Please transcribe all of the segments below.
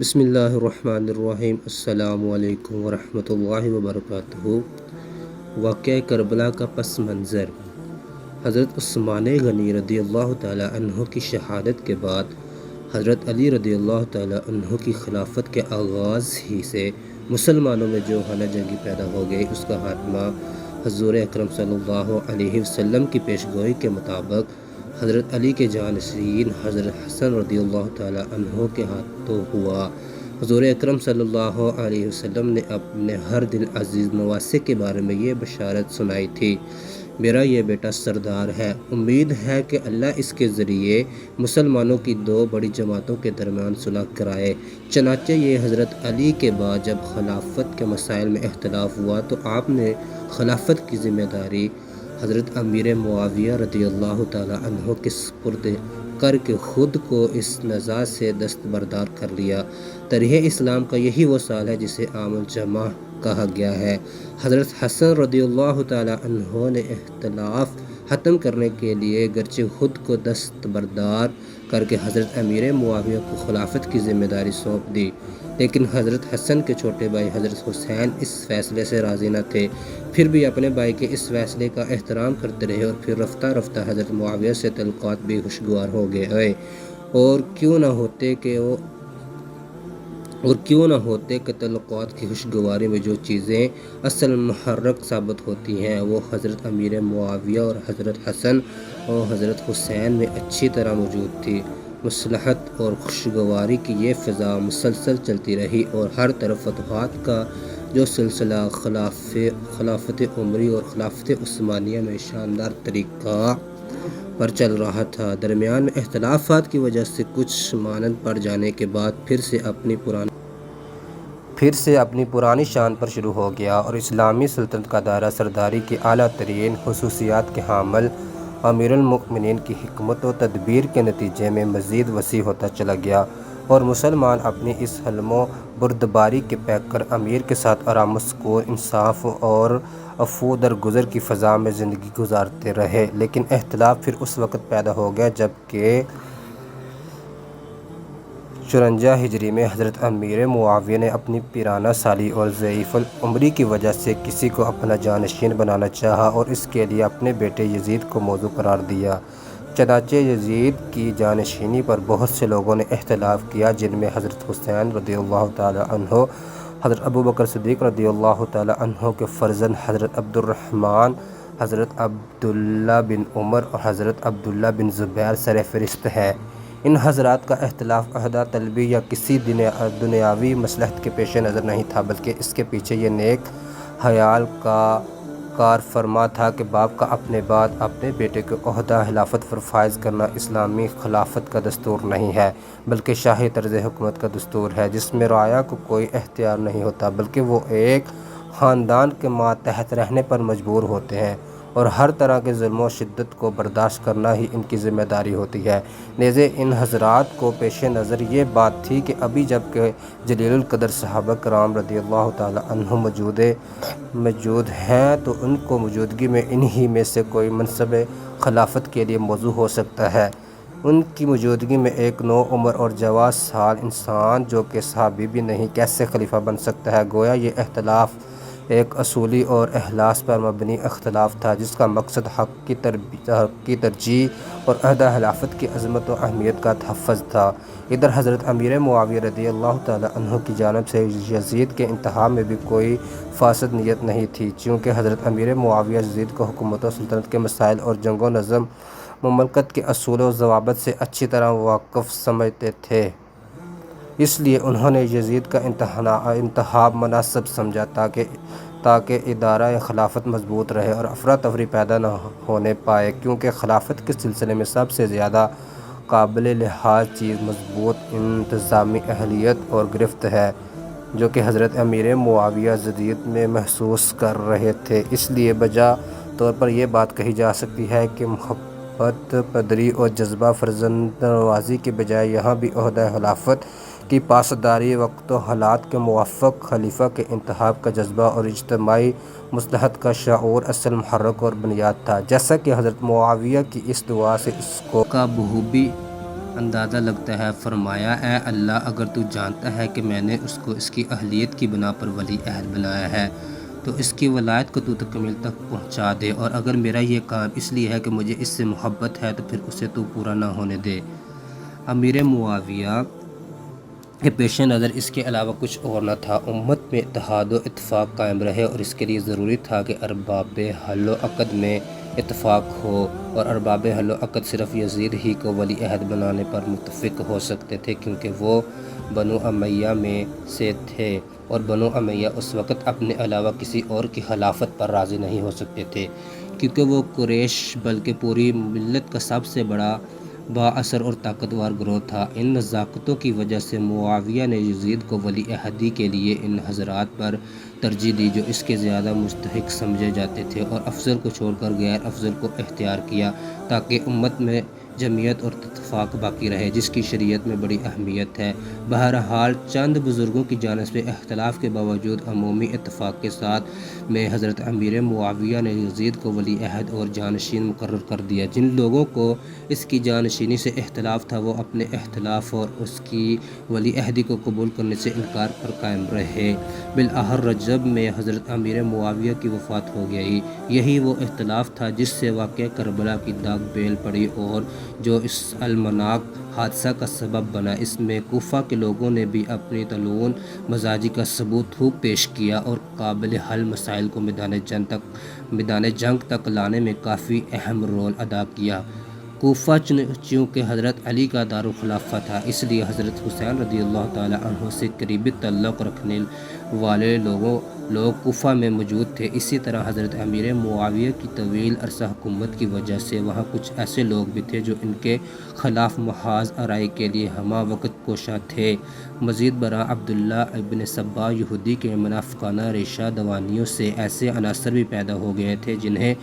بسم اللہ الرحمن الرحیم۔ السلام علیکم ورحمۃ اللہ وبرکاتہ۔ واقعہ کربلا کا پس منظر۔ حضرت عثمان غنی رضی اللہ تعالیٰ عنہ کی شہادت کے بعد حضرت علی رضی اللہ تعالیٰ عنہ کی خلافت کے آغاز ہی سے مسلمانوں میں جو ہنہ جنگی پیدا ہو گئی، اس کا خاتمہ حضور اکرم صلی اللہ علیہ وسلم کی پیشگوئی کے مطابق حضرت علی کے جانشین حضرت حسن رضی اللہ تعالیٰ عنہ کے ہاتھوں ہوا۔ حضور اکرم صلی اللہ علیہ وسلم نے اپنے ہر دل عزیز نواسے کے بارے میں یہ بشارت سنائی تھی: میرا یہ بیٹا سردار ہے، امید ہے کہ اللہ اس کے ذریعے مسلمانوں کی دو بڑی جماعتوں کے درمیان صلح کرائے۔ چنانچہ یہ حضرت علی کے بعد جب خلافت کے مسائل میں اختلاف ہوا تو آپ نے خلافت کی ذمہ داری حضرت امیر معاویہ رضی اللہ تعالیٰ عنہ کے سپرد کر کے خود کو اس نزاع سے دستبردار کر لیا۔ تاریخ اسلام کا یہی وہ سال ہے جسے عام الجمع کہا گیا ہے۔ حضرت حسن رضی اللہ تعالیٰ عنہ نے اختلاف ختم کرنے کے لیے گرچہ خود کو دستبردار کر کے حضرت امیر معاویہ کو خلافت کی ذمہ داری سونپ دی، لیکن حضرت حسن کے چھوٹے بھائی حضرت حسین اس فیصلے سے راضی نہ تھے۔ پھر بھی اپنے بھائی کے اس فیصلے کا احترام کرتے رہے اور پھر رفتہ رفتہ حضرت معاویہ سے تعلقات بھی خوشگوار ہو گئے، اور کیوں نہ ہوتے کہ تعلقات کی خوشگواری میں جو چیزیں اصل محرک ثابت ہوتی ہیں وہ حضرت امیر معاویہ اور حضرت حسن اور حضرت حسین میں اچھی طرح موجود تھی۔ مصلحت اور خوشگواری کی یہ فضا مسلسل چلتی رہی اور ہر طرف فتوحات کا جو سلسلہ خلافت عمری اور خلافت عثمانیہ میں شاندار طریقہ پر چل رہا تھا، درمیان میں اختلافات کی وجہ سے کچھ مانند پڑ جانے کے بعد پھر سے اپنی پرانی شان پر شروع ہو گیا، اور اسلامی سلطنت کا دائرہ سرداری کی اعلیٰ ترین خصوصیات کے حامل امیر المؤمنین کی حکمت و تدبیر کے نتیجے میں مزید وسیع ہوتا چلا گیا، اور مسلمان اپنی اس حلم و بردباری کے پیکر امیر کے ساتھ آرام و سکون، انصاف اور عفو درگزر کی فضا میں زندگی گزارتے رہے۔ لیکن اختلاف پھر اس وقت پیدا ہو گیا جب کہ 54 ہجری میں حضرت امیر معاویہ نے اپنی پیرانہ سالی اور ضعیف العمری کی وجہ سے کسی کو اپنا جانشین بنانا چاہا اور اس کے لیے اپنے بیٹے یزید کو موضوع قرار دیا۔ چنانچہ یزید کی جانشینی پر بہت سے لوگوں نے اختلاف کیا، جن میں حضرت حسین رضی اللہ تعالیٰ عنہ، حضرت ابوبکر صدیق رضی اللہ تعالیٰ عنہ کے فرزند حضرت عبد الرحمن، حضرت عبداللہ بن عمر اور حضرت عبداللہ بن زبیر سرفہرست ہیں۔ ان حضرات کا اختلاف عہدہ طلبی یا کسی دنیاوی مصلحت کے پیش نظر نہیں تھا، بلکہ اس کے پیچھے یہ نیک خیال کا کار فرما تھا کہ باپ کا اپنے بعد اپنے بیٹے کو عہدہ خلافت پر فائز کرنا اسلامی خلافت کا دستور نہیں ہے، بلکہ شاہی طرز حکومت کا دستور ہے، جس میں رعایا کو کوئی اختیار نہیں ہوتا، بلکہ وہ ایک خاندان کے ماتحت رہنے پر مجبور ہوتے ہیں، اور ہر طرح کے ظلم و شدت کو برداشت کرنا ہی ان کی ذمہ داری ہوتی ہے۔ نیز ان حضرات کو پیش نظر یہ بات تھی کہ ابھی جب کہ جلیل القدر صحابہ کرام رضی اللہ تعالیٰ عنہ موجود ہیں تو ان کو موجودگی میں انہی میں سے کوئی منصب خلافت کے لیے موزوں ہو سکتا ہے۔ ان کی موجودگی میں ایک نوعمر اور جوان سال انسان جو کہ صحابی بھی نہیں کیسے خلیفہ بن سکتا ہے؟ گویا یہ اختلاف ایک اصولی اور اخلاص پر مبنی اختلاف تھا، جس کا مقصد حق کی ترجیح اور عہدہ خلافت کی عظمت و اہمیت کا تحفظ تھا۔ ادھر حضرت امیر معاویہ رضی اللہ تعالیٰ عنہ کی جانب سے یزید کے انتخاب میں بھی کوئی فاسد نیت نہیں تھی، چونکہ حضرت امیر معاویہ یزید کو حکومت و سلطنت کے مسائل اور جنگ و نظم مملکت کے اصول و ضوابط سے اچھی طرح واقف سمجھتے تھے، اس لیے انہوں نے یزید کا انتخاب مناسب سمجھا تاکہ ادارہ خلافت مضبوط رہے اور افراتفری پیدا نہ ہونے پائے، کیونکہ خلافت کے سلسلے میں سب سے زیادہ قابل لحاظ چیز مضبوط انتظامی اہلیت اور گرفت ہے، جو کہ حضرت امیر معاویہ یزید میں محسوس کر رہے تھے۔ اس لیے بجا طور پر یہ بات کہی جا سکتی ہے کہ محبت پدری اور جذبہ فرزند نوازی کے بجائے یہاں بھی عہدہ خلافت کی پاسداری وقت و حالات کے موافق خلیفہ کے انتخاب کا جذبہ اور اجتماعی مصلحت کا شعور اصل محرک اور بنیاد تھا، جیسا کہ حضرت معاویہ کی اس دعا سے اس کو کا بخوبی اندازہ لگتا ہے۔ فرمایا اے اللہ، اگر تو جانتا ہے کہ میں نے اس کو اس کی اہلیت کی بنا پر ولی عہد بنایا ہے تو اس کی ولایت کو تو تکمیل تک پہنچا دے، اور اگر میرا یہ کام اس لیے ہے کہ مجھے اس سے محبت ہے تو پھر اسے تو پورا نہ ہونے دے۔ امیر معاویہ کے پیش نظر اس کے علاوہ کچھ اور نہ تھا۔ امت میں اتحاد و اتفاق قائم رہے اور اس کے لیے ضروری تھا کہ ارباب حل و عقد میں اتفاق ہو، اور ارباب حل و عقد صرف یزید ہی کو ولی عہد بنانے پر متفق ہو سکتے تھے، کیونکہ وہ بنو امیہ میں سے تھے، اور بنو امیہ اس وقت اپنے علاوہ کسی اور کی خلافت پر راضی نہیں ہو سکتے تھے، کیونکہ وہ قریش بلکہ پوری ملت کا سب سے بڑا با اثر اور طاقتور گروہ تھا۔ ان نزاکتوں کی وجہ سے معاویہ نے یزید کو ولی عہدی کے لیے ان حضرات پر ترجیح دی جو اس کے زیادہ مستحق سمجھے جاتے تھے، اور افضل کو چھوڑ کر غیر افضل کو اختیار کیا تاکہ امت میں جمعیت اور اتفاق باقی رہے، جس کی شریعت میں بڑی اہمیت ہے۔ بہرحال چند بزرگوں کی جانب سے اختلاف کے باوجود عمومی اتفاق کے ساتھ میں حضرت امیر معاویہ نے یزید کو ولی عہد اور جانشین مقرر کر دیا۔ جن لوگوں کو اس کی جانشینی سے اختلاف تھا وہ اپنے اختلاف اور اس کی ولی عہدی کو قبول کرنے سے انکار پر قائم رہے۔ بالآخر رجب میں حضرت امیر معاویہ کی وفات ہو گئی۔ یہی وہ اختلاف تھا جس سے واقعہ کربلا کی داغ بیل پڑی اور جو اس المناک حادثہ کا سبب بنا۔ اس میں کوفہ کے لوگوں نے بھی اپنی طلون مزاجی کا ثبوت خوب پیش کیا اور قابل حل مسائل کو میدان جنگ تک لانے میں کافی اہم رول ادا کیا۔ کوفہ چونکہ حضرت علی کا دارالخلافہ تھا، اس لیے حضرت حسین رضی اللہ تعالیٰ عنہ سے قریبی تعلق رکھنے والے لوگ کوفہ میں موجود تھے۔ اسی طرح حضرت امیر معاویہ کی طویل عرصہ حکومت کی وجہ سے وہاں کچھ ایسے لوگ بھی تھے جو ان کے خلاف محاذ آرائی کے لیے ہمہ وقت کوشاں تھے۔ مزید برآں عبداللہ ابن سبا یہودی کے منافقانہ ریشہ دوانیوں سے ایسے عناصر بھی پیدا ہو گئے تھے جنہیں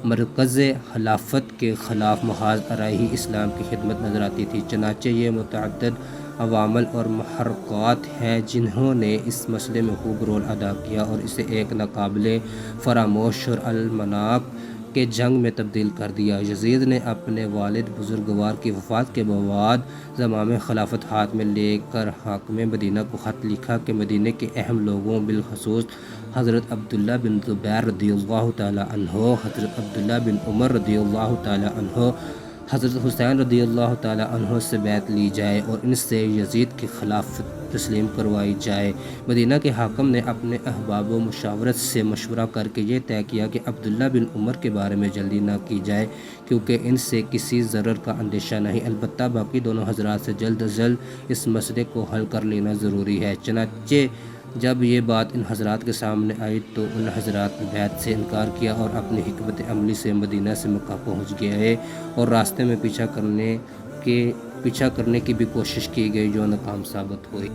مرکز خلافت کے خلاف محاذ آرائی ہی اسلام کی خدمت نظر آتی تھی۔ چنانچہ یہ متعدد عوامل اور محرکات ہیں جنہوں نے اس مسئلے میں خوب رول ادا کیا اور اسے ایک ناقابل فراموش اور المناک کے جنگ میں تبدیل کر دیا۔ یزید نے اپنے والد بزرگوار کی وفات کے بعد زمام خلافت ہاتھ میں لے کر حاکم مدینہ کو خط لکھا کہ مدینہ کے اہم لوگوں بالخصوص حضرت عبداللہ بن زبیر رضی اللہ تعالیٰ عنہ، حضرت عبداللہ بن عمر رضی اللہ تعالیٰ عنہ، حضرت حسین رضی اللہ تعالیٰ عنہ سے بیعت لی جائے اور ان سے یزید کی خلافت تسلیم کروائی جائے۔ مدینہ کے حاکم نے اپنے احباب و مشاورت سے مشورہ کر کے یہ طے کیا کہ عبداللہ بن عمر کے بارے میں جلدی نہ کی جائے، کیونکہ ان سے کسی ضرر کا اندیشہ نہیں، البتہ باقی دونوں حضرات سے جلد از جلد اس مسئلے کو حل کر لینا ضروری ہے۔ چنانچہ جب یہ بات ان حضرات کے سامنے آئی تو ان حضرات نے بیعت سے انکار کیا اور اپنی حکمت عملی سے مدینہ سے مکہ پہنچ گئے، اور راستے میں پیچھا کرنے کی بھی کوشش کی گئی جو ناکام ثابت ہوئی۔